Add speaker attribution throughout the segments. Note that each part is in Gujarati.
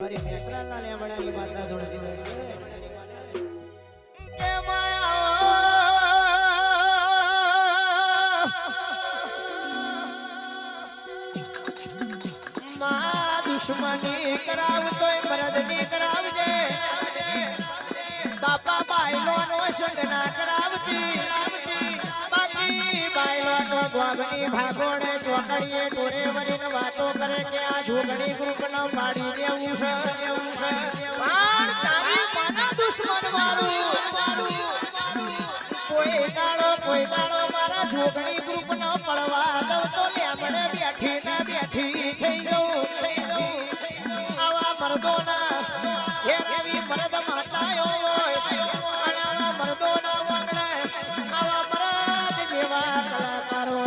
Speaker 1: મારી મેકરાના લેમડાની માતા જોડે કે માયા દુશ્મની કરાવતોય મરદની કરાવજે બાપા બાયલો નો સંગના કરાવતી બાકી બાયલો નો ગોગની ભાગોડે ચોકડીએ ટોરે વરીને વાતો કરે કે આ જોગણી ગ્રુપ નો પાડી દેવું છે પણ તારી માના દુશ્મન મારું કોઈ દાડો મારા જોગણી ગ્રુપ નો પડવા દઉં તો લેમડે બેઠી ના બેઠી થઈ જવું આવા મર્દોના હે રવિ મર્દ માતાયો હોય મર્દોના વગડે આવા મર્દ જેવા કલાકારો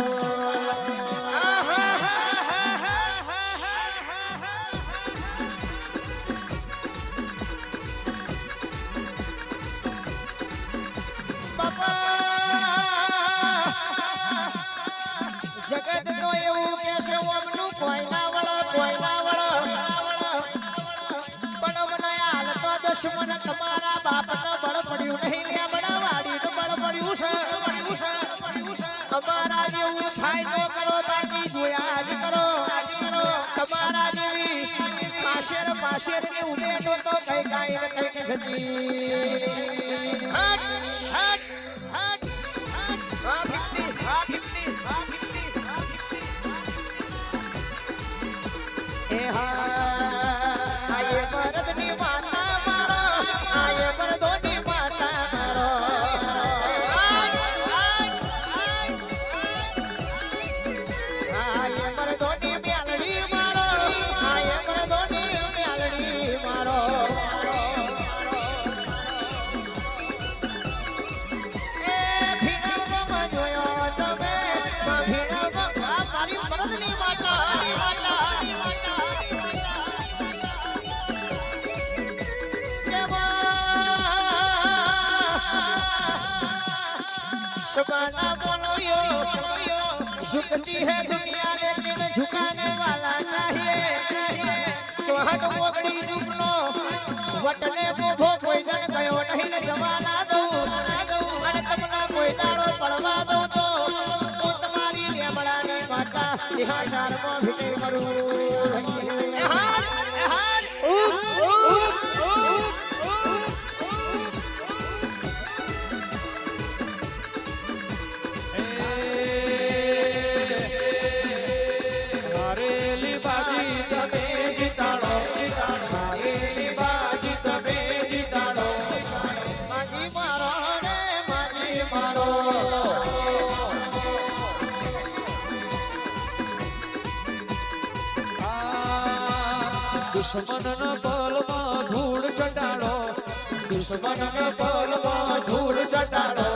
Speaker 1: જગત નો એવું કે છે ઓમનું કોઈ ના વળો પણ મને હાલ તો દુશ્મન તમારા બાપને બળ પડ્યું નહીં લે બડા વાડીનું બળ પડ્યું છે તમારા જેવું થાય તો કરો બાકી જોયા જ કરો તમારા જેવી પાશેર ને ઉમેટો તો કઈ કાઈ કઈ કે સતી હટ આ ભીખતી એ આયે મરદની માતા મારો આયે મરદોની માતા મારો આયે મરદોની મ્યાલડી મારો આયે મરદોની મ્યાલડી મારો એ ભીણવમાં જોયો તમે ભીણવમાં મારી મરદની માતા सुबाना बोलो यो झुकती है दुनिया लेकिन झुकाने वाला चाहिए चौहट मोगड़ी झुकनो वटने मोभो कोई जन गयो नहीं न जमाना दो अरे तमना कोई दाड़ो पड़वा दो तो तुम्हारी लेमड़ानी माता यहाँ चार को भिटे करूं
Speaker 2: दुश्मन न बल में धूड़ चटाड़ो दुश्मन न बल में धूड़ चटाड़ो